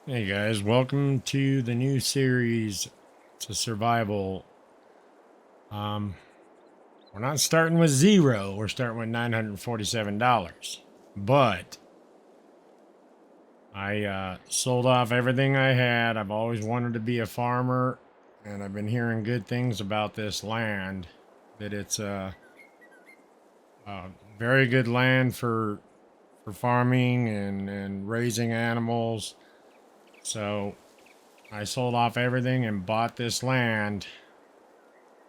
Hey guys, welcome to the new series to Survival. Um, we're not starting with zero, we're starting with $947. But I sold off everything I had. I've always wanted to be a farmer, and I've been hearing good things about this land. That it's a very good land for farming and raising animals. So I sold off everything and bought this land,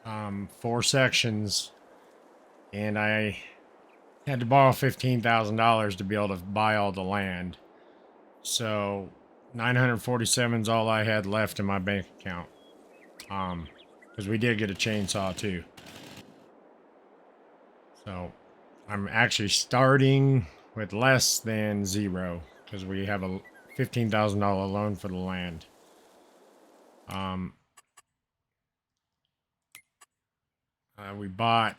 4 sections, and I had to borrow $15,000 to be able to buy all the land. So 947 is all I had left in my bank account. Because we did get a chainsaw too. So I'm actually starting with less than zero because we have a $15,000 loan for the land. Um, we bought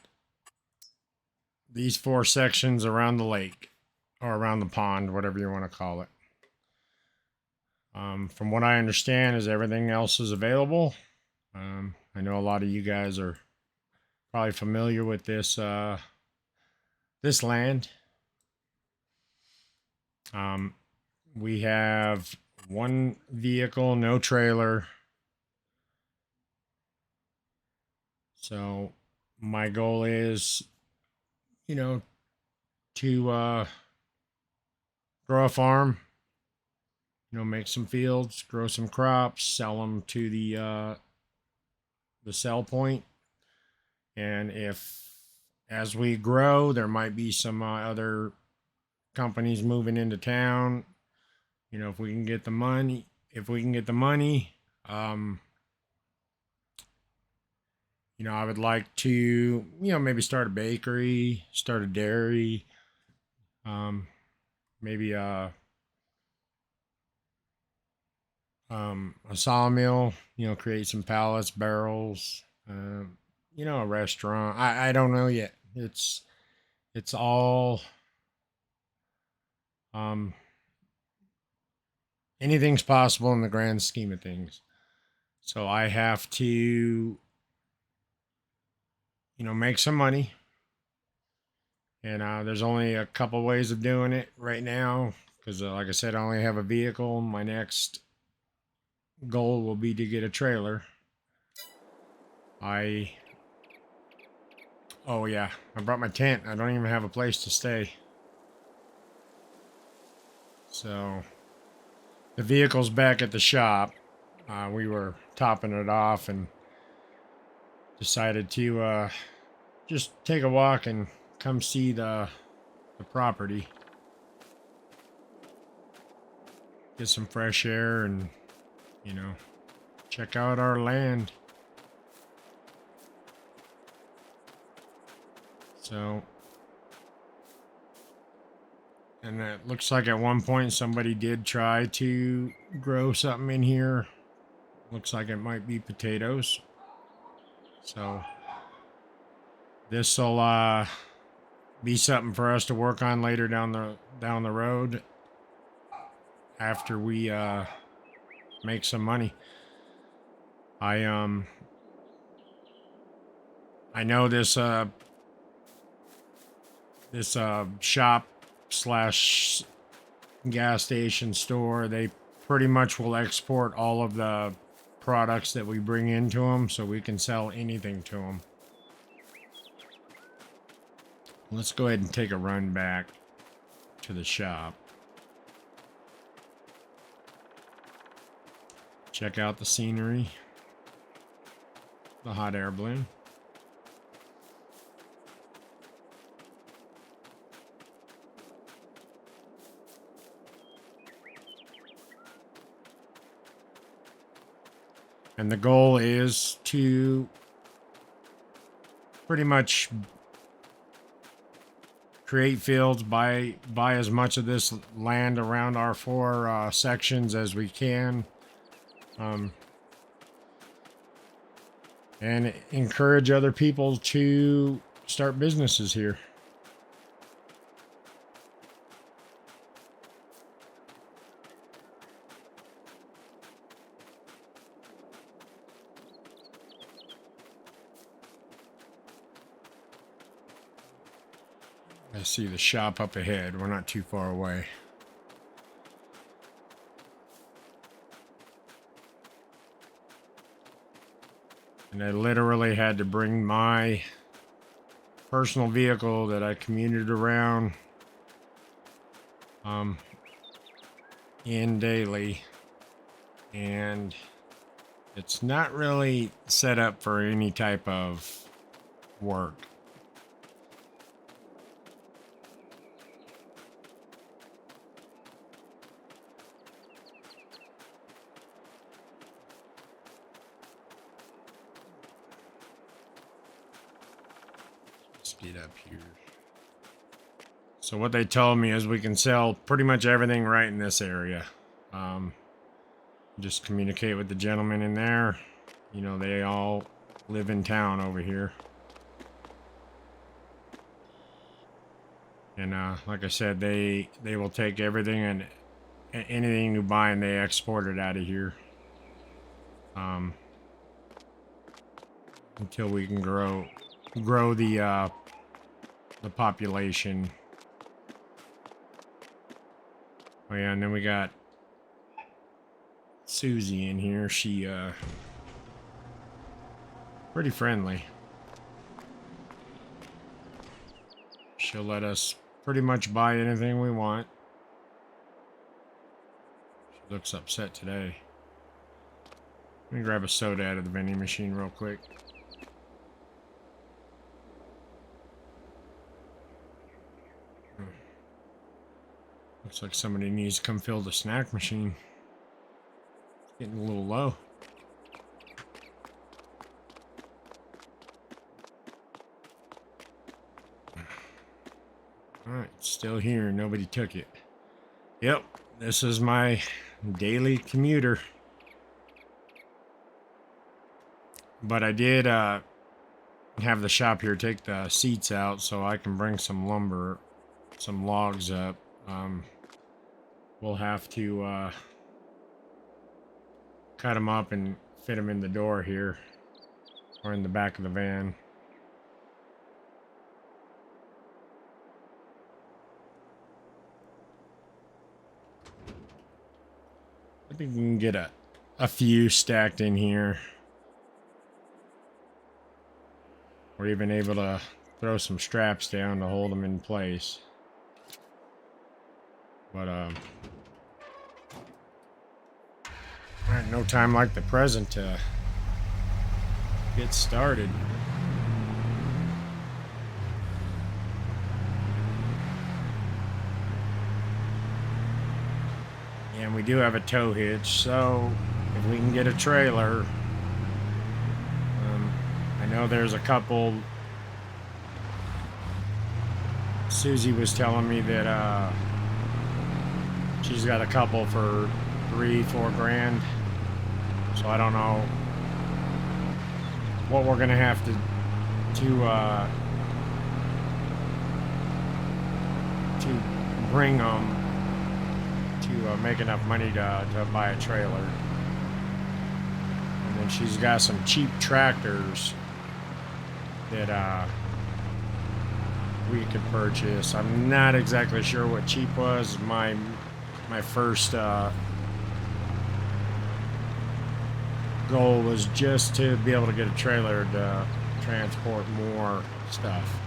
these 4 sections around the lake or around the pond, whatever you want to call it. From what I understand, is everything else is available. I know a lot of you guys are probably familiar with this land. We have one vehicle, no trailer. So my goal is, you know, to grow a farm, make some fields, grow some crops, sell them to the sell point. And if as we grow, there might be some other companies moving into town. If we can get the money, um, I would like to, maybe start a bakery, start a dairy, maybe a sawmill, create some pallets, barrels, a restaurant. I don't know yet. It's all um, anything's possible in the grand scheme of things. So I have to, make some money. And there's only a couple ways of doing it right now because, like I said, I only have a vehicle. My next goal will be to get a trailer. Oh yeah, I brought my tent. I don't even have a place to stay. So the vehicle's back at the shop. We were topping it off and decided to just take a walk and come see the property, get some fresh air, and check out our land. So, and it looks like at one point somebody did try to grow something in here. Looks like it might be potatoes. So this'll be something for us to work on later down the road after we make some money. I know this shop slash gas station store, they pretty much will export all of the products that we bring into them, so we can sell anything to them. Let's go ahead and take a run back to the shop. Check out the scenery, the hot air balloon. And the goal is to pretty much create fields, buy as much of this land around our 4 sections as we can, and encourage other people to start businesses here. I see the shop up ahead. We're not too far away. And I literally had to bring my personal vehicle that I commuted around in daily. And it's not really set up for any type of work. Let's get up here. So what they told me is we can sell pretty much everything right in this area. Just communicate with the gentleman in there. You know, they all live in town over here. And like I said, they will take everything and anything you buy and they export it out of here. Until we can grow the population. Oh yeah, and then we got Susie in here. She pretty friendly. She'll let us pretty much buy anything we want. She looks upset today. Let me grab a soda out of the vending machine real quick. Looks like somebody needs to come fill the snack machine. It's getting a little low. Alright, still here. Nobody took it. Yep, this is my daily commuter. But I did have the shop here take the seats out so I can bring some lumber, some logs up. We'll have to cut them up and fit them in the door here or in the back of the van. I think we can get a few stacked in here. We're even able to throw some straps down to hold them in place. But alright, no time like the present to get started. And we do have a tow hitch, so if we can get a trailer, I know there's a couple. Susie was telling me that she's got a couple for $3-4 grand. So I don't know what we're gonna have to bring them to make enough money to buy a trailer. And then she's got some cheap tractors that we could purchase. I'm not exactly sure what cheap was. My first goal was just to be able to get a trailer to transport more stuff.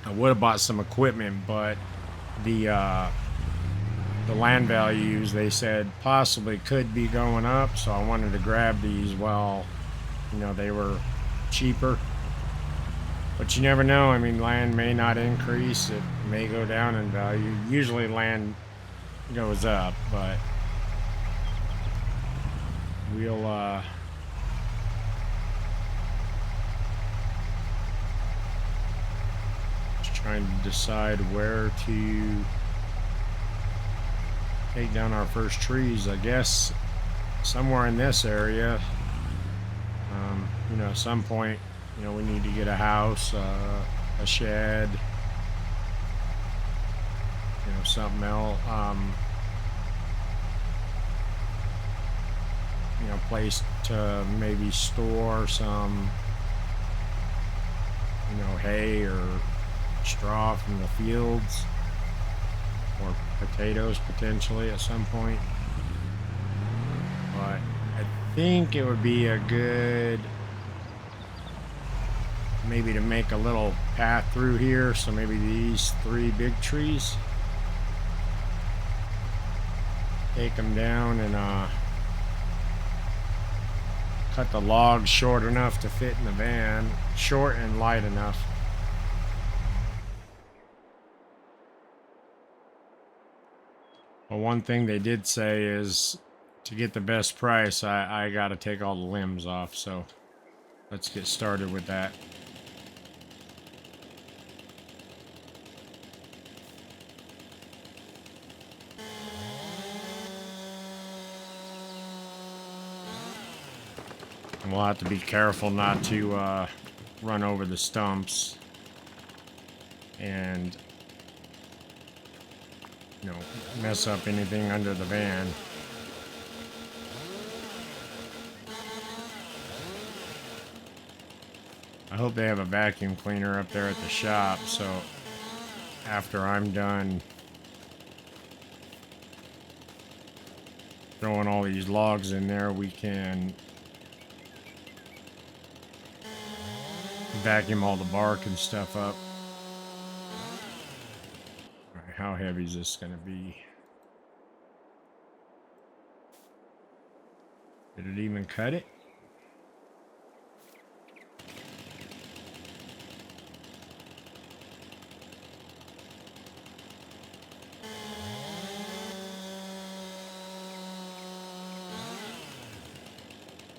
I would have bought some equipment, but the land values, they said, possibly could be going up, so I wanted to grab these while, you know, they were cheaper. But you never know. I mean, land may not increase. It may go down in value. Usually land goes up, but we'll just trying to decide where to take down our first trees. I guess somewhere in this area. You know, at some point, you know, we need to get a house, a shed, something else. You know, place to maybe store some, you know, hay or straw from the fields, or potatoes potentially at some point. But I think it would be a good, maybe to make a little path through here. So maybe these 3 big trees, take them down and cut the logs short enough to fit in the van, short and light enough. Well, one thing they did say is to get the best price, I got to take all the limbs off. So let's get started with that. And we'll have to be careful not to run over the stumps and, you know, mess up anything under the van. I hope they have a vacuum cleaner up there at the shop, so after I'm done throwing all these logs in there, we can vacuum all the bark and stuff up. All right, how heavy is this going to be? Did it even cut it?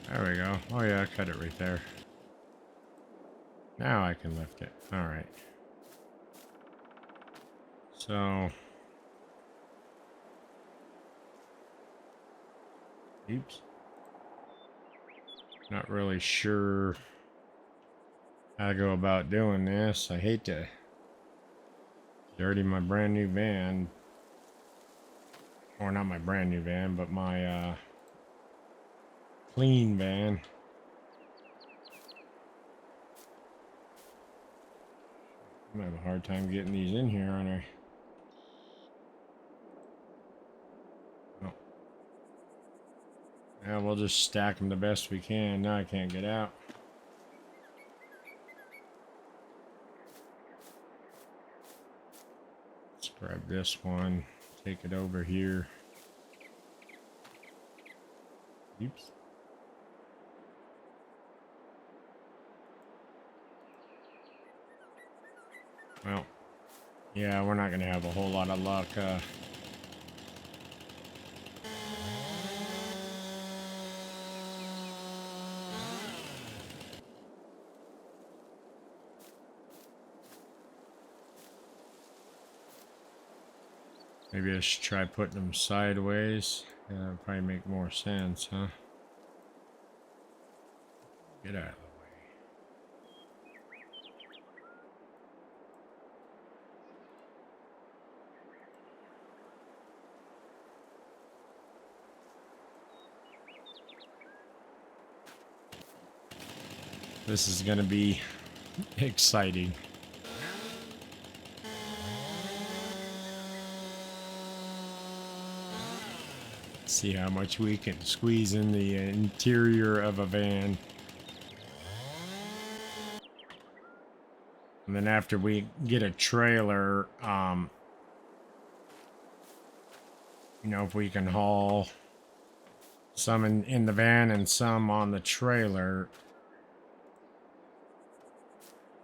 There we go. Oh yeah, I cut it right there. Now I can lift it. All right. So, oops. Not really sure how to go about doing this. I hate to dirty my brand new van. Or not my brand new van, but my clean van. I'm gonna have a hard time getting these in here, aren't I? Oh. Yeah, we'll just stack them the best we can. Now I can't get out. Let's grab this one, take it over here. Oops. Well, yeah, we're not going to have a whole lot of luck. Maybe I should try putting them sideways. Yeah, that would probably make more sense, huh? Get out of the way. This is going to be exciting. See how much we can squeeze in the interior of a van. And then after we get a trailer, you know, if we can haul some in the van and some on the trailer,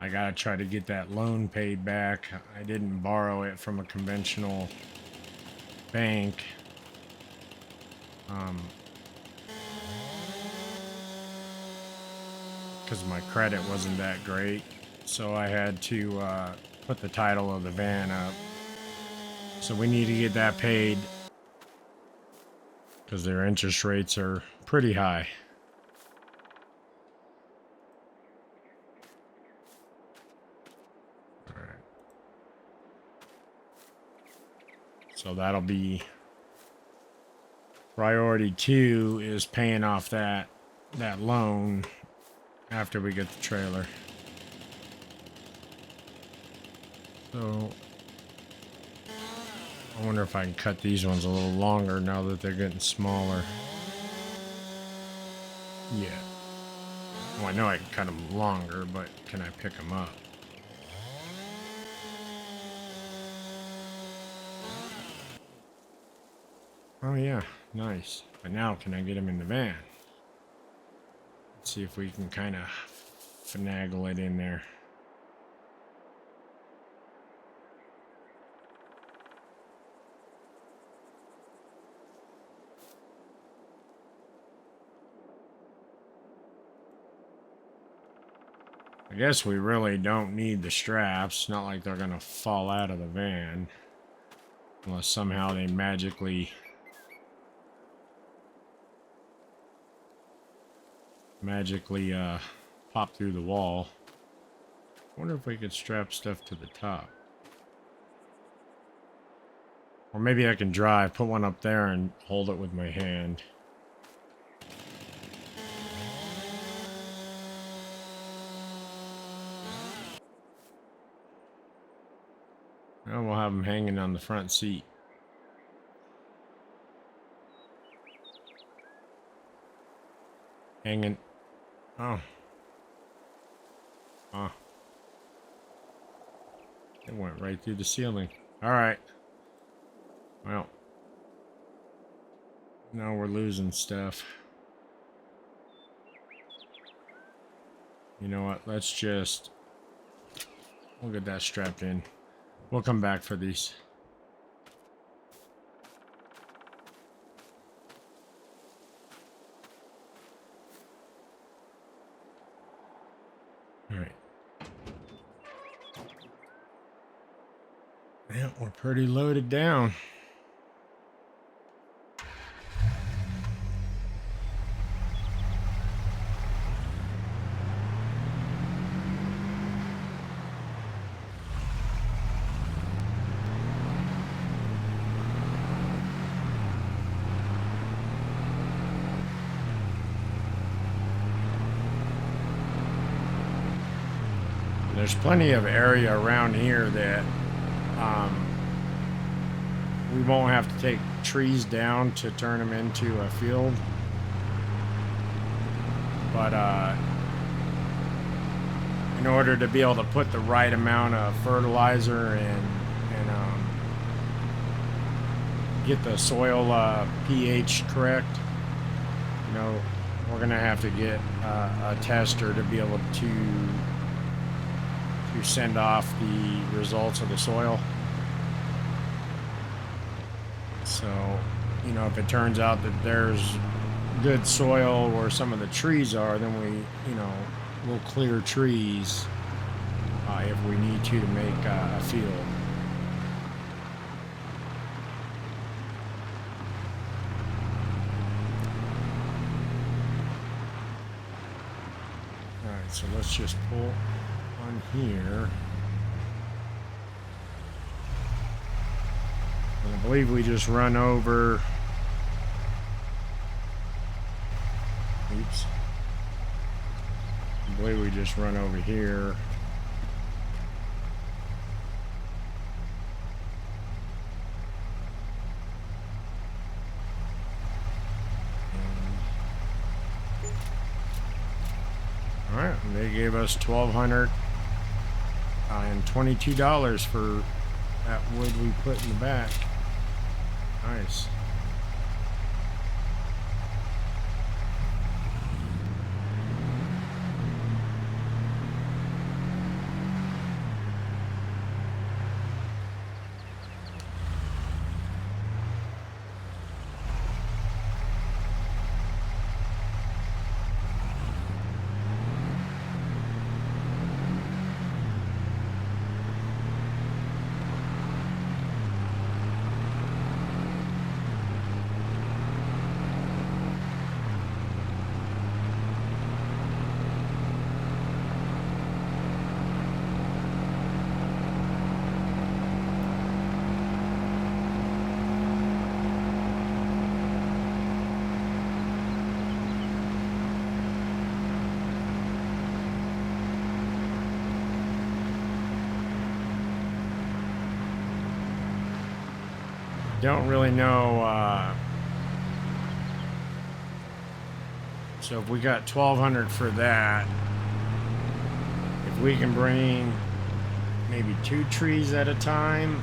I gotta try to get that loan paid back. I didn't borrow it from a conventional bank. Because my credit wasn't that great. So I had to put the title of the van up. So we need to get that paid because their interest rates are pretty high. All right. So that'll be priority 2 is paying off that loan after we get the trailer. So I wonder if I can cut these ones a little longer now that they're getting smaller. Yeah. Well, I know I can cut them longer, but can I pick them up? Oh yeah, nice. But now can I get them in the van? Let's see if we can kind of finagle it in there. I guess we really don't need the straps. Not like they're gonna fall out of the van. Unless somehow they magically pop through the wall. I wonder if we could strap stuff to the top. Or maybe I can drive, put one up there and hold it with my hand. Well, we'll have them hanging on the front seat. Hanging. Oh. Oh. It went right through the ceiling. Alright. Well. Now we're losing stuff. You know what? Let's just... We'll get that strapped in. We'll come back for these. Alright. Yeah, we're pretty loaded down. There's plenty of area around here that we won't have to take trees down to turn them into a field. But in order to be able to put the right amount of fertilizer and get the soil pH correct, you know, we're gonna have to get a tester to be able to send off the results of the soil. So, you know, if it turns out that there's good soil where some of the trees are, then we'll clear trees if we need to make a field. Alright, so let's just pull on here. And I believe we just run over. Oops. I believe we just run over here. Alright, they gave us $1,222 for that wood we put in the back. Nice. don't really know. So if we got 1,200 for that, if we can bring maybe 2 trees at a time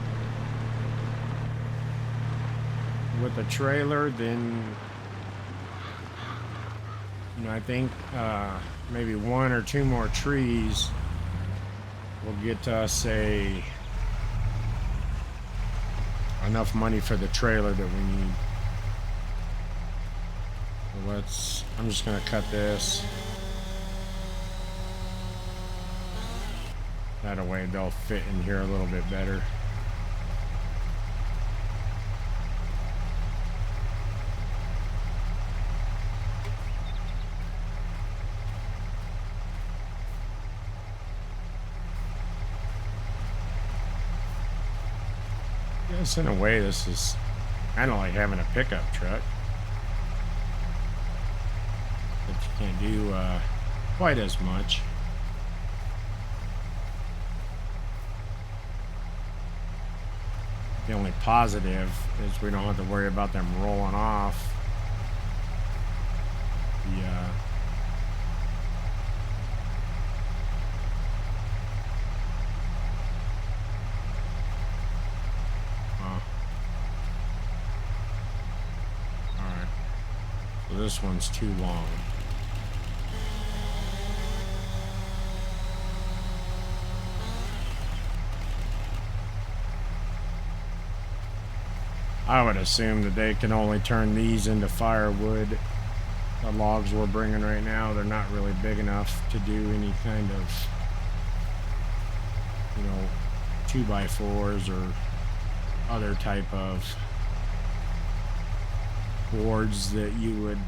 with a trailer, then I think maybe 1 or 2 more trees will get us enough money for the trailer that we need. So I'm just gonna cut this. That way they'll fit in here a little bit better. Yes, in a way, this is kind of like having a pickup truck. But you can't do quite as much. The only positive is we don't have to worry about them rolling off the alright. So this one's too long. I would assume that they can only turn these into firewood. The logs we're bringing right now, they're not really big enough to do any kind of, 2x4s or other type of boards that you would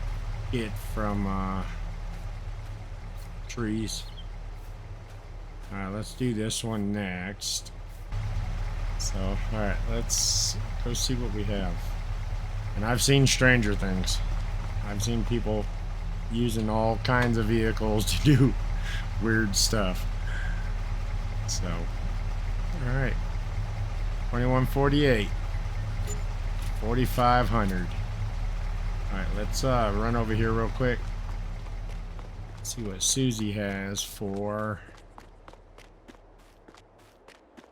get from trees. Alright, let's do this one next. So, alright, let's go see what we have. And I've seen stranger things. I've seen people using all kinds of vehicles to do weird stuff. So, alright. 2148. 4,500. Alright, let's run over here real quick. See what Susie has for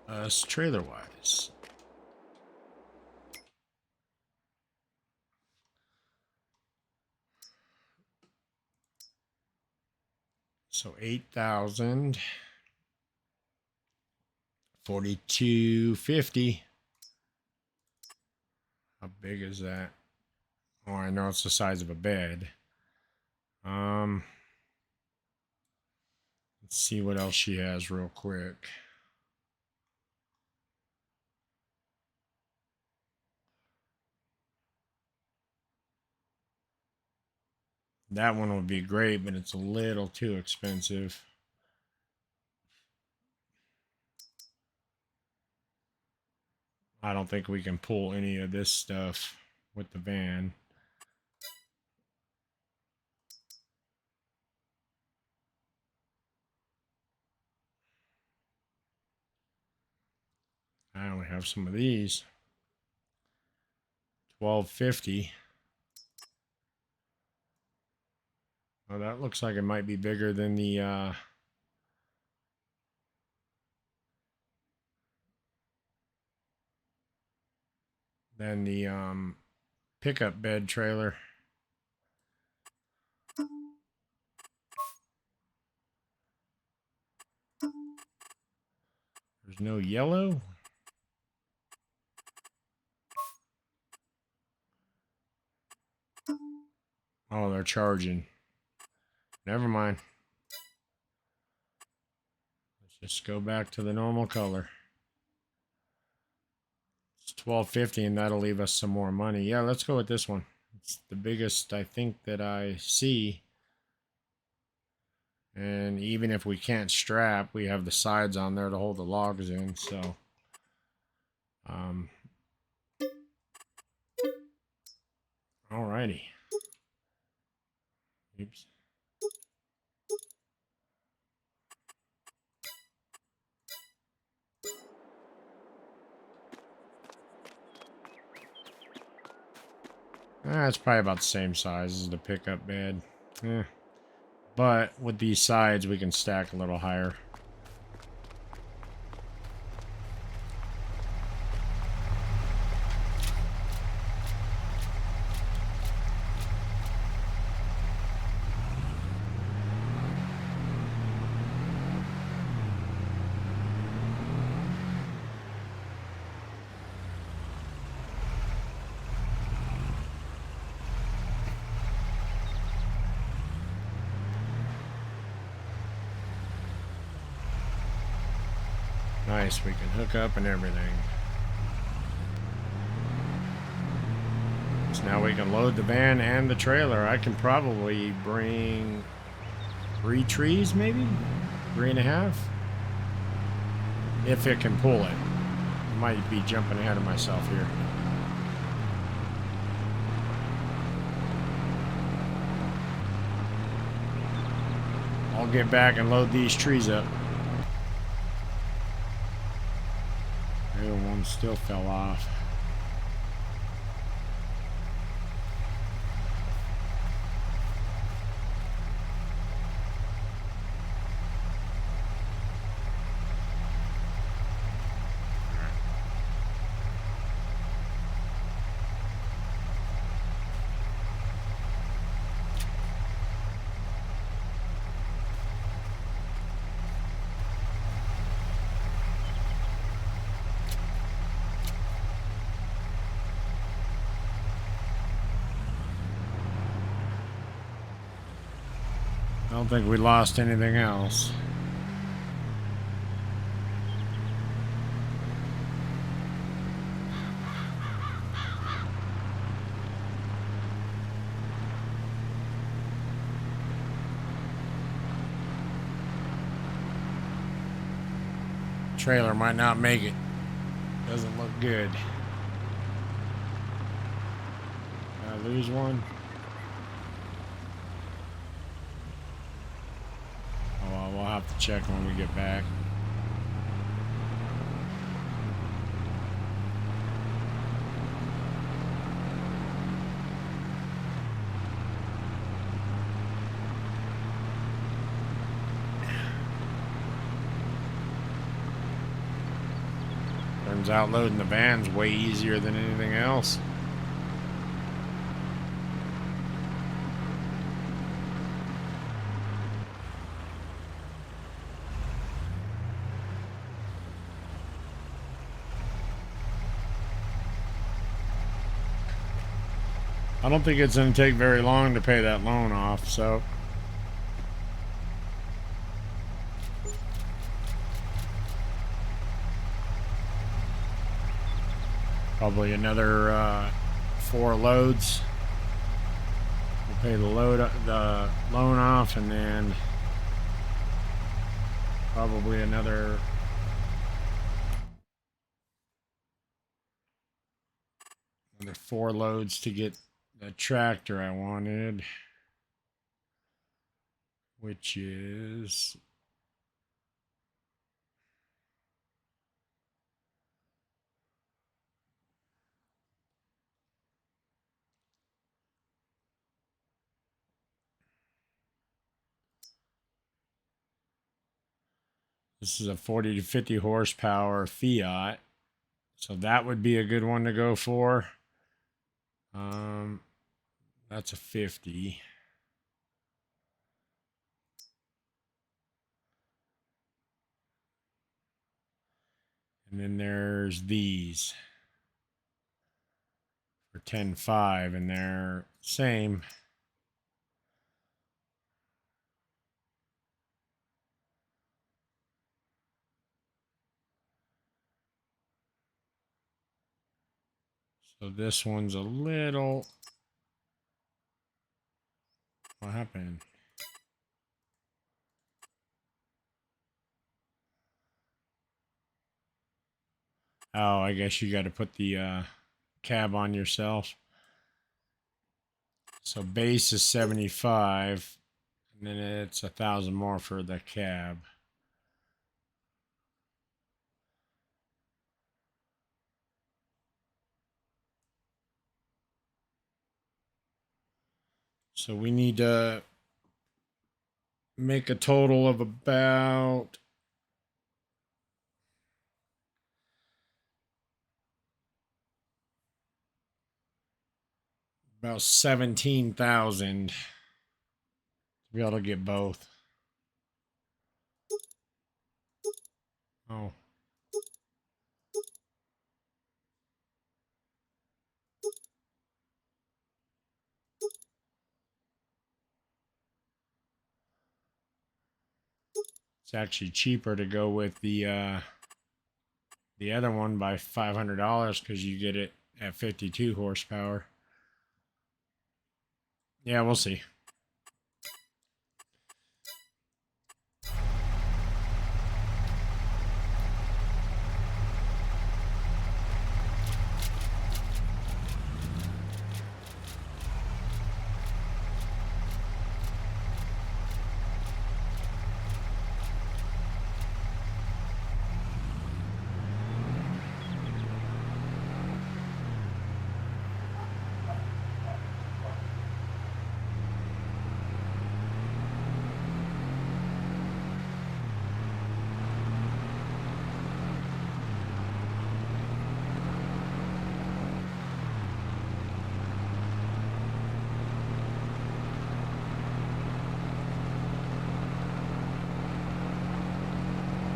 us trailer-wise. So 8,000. 4,250. How big is that? Oh, I know it's the size of a bed. Let's see what else she has real quick. That one would be great, but it's a little too expensive. I don't think we can pull any of this stuff with the van. I only have some of these. 1,250. Oh, that looks like it might be bigger than the pickup bed trailer. There's no yellow. Oh, they're charging. Never mind. Let's just go back to the normal color. It's 1,250, and that'll leave us some more money. Yeah, let's go with this one. It's the biggest, I think, that I see. And even if we can't strap, we have the sides on there to hold the logs in. So, alrighty. Oops. It's probably about the same size as the pickup bed. Eh. But with these sides, we can stack a little higher. Nice, we can hook up and everything. So now we can load the van and the trailer. I can probably bring 3 trees, maybe? 3.5? If it can pull it. Might be jumping ahead of myself here. I'll get back and load these trees up. The other one still fell off. I don't think we lost anything else. Trailer might not make it. Doesn't look good. Did I lose one? Oh, well, we'll have to check when we get back. Turns out loading the van's way easier than anything else. I don't think it's going to take very long to pay that loan off, so... Probably another 4 loads. We'll pay the loan off, and then probably another 4 loads to get the tractor I wanted, which is this is a 40 to 50 horsepower Fiat, so that would be a good one to go for. That's a 50. And then there's these for 10.5, and they're same. So this one's a little... What happened? Oh, I guess you got to put the cab on yourself. So base is 75, and then it's 1,000 more for the cab. So we need to make a total of about 17,000 to be able to get both. Oh. It's actually cheaper to go with the other one by $500 because you get it at 52 horsepower. Yeah, we'll see.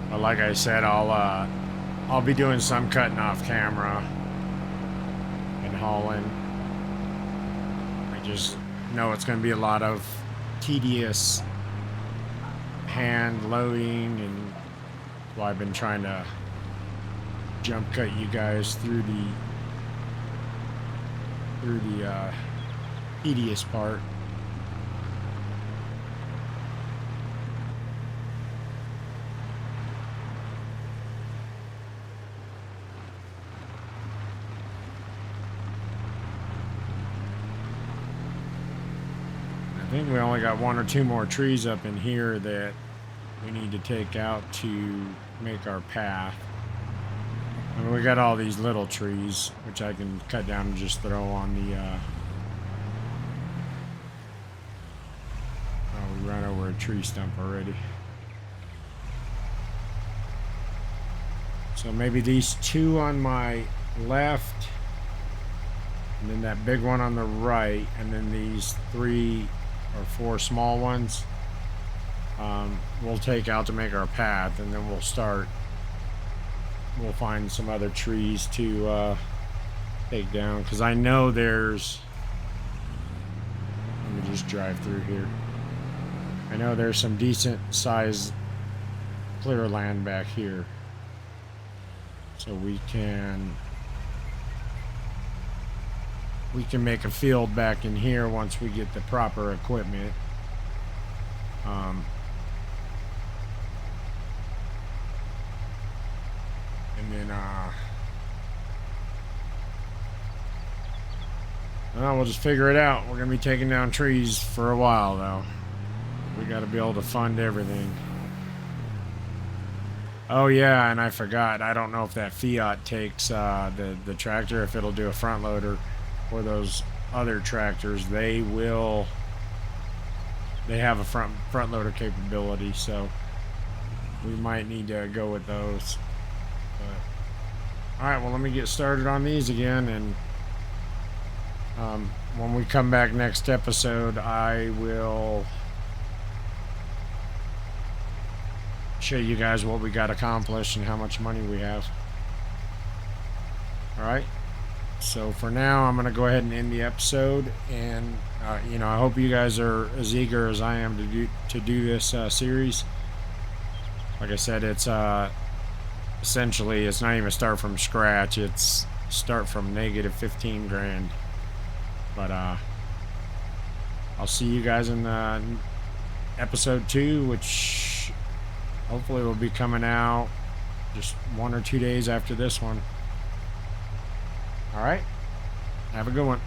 But like I said, I'll be doing some cutting off camera and hauling. I just know it's going to be a lot of tedious hand loading, and well, I've been trying to jump cut you guys through the tedious part. I think we only got one or two more trees up in here that we need to take out to make our path. I mean, we got all these little trees, which I can cut down and just throw on the, oh, we ran over a tree stump already. So maybe these two on my left, and then that big one on the right, and then these 3 or 4 small ones, we'll take out to make our path, and then we'll find some other trees to take down, because I know there's, let me just drive through here. I know there's some decent sized clear land back here, so we can make a field back in here once we get the proper equipment. And then well, we'll just figure it out. We're gonna be taking down trees for a while though. We got to be able to fund everything. Oh yeah, and I forgot. I don't know if that Fiat takes the tractor, if it'll do a front loader, or those other tractors. They have a front loader capability, so we might need to go with those. But all right, well, let me get started on these again, and when we come back next episode, I will show you guys what we got accomplished and how much money we have. All right, so for now, I'm going to go ahead and end the episode, and you know, I hope you guys are as eager as I am to do this series. Like I said, it's essentially, it's not even start from scratch, it's start from negative 15 grand. But I'll see you guys in episode 2, which hopefully will be coming out just 1 or 2 days after this one. All right, have a good one.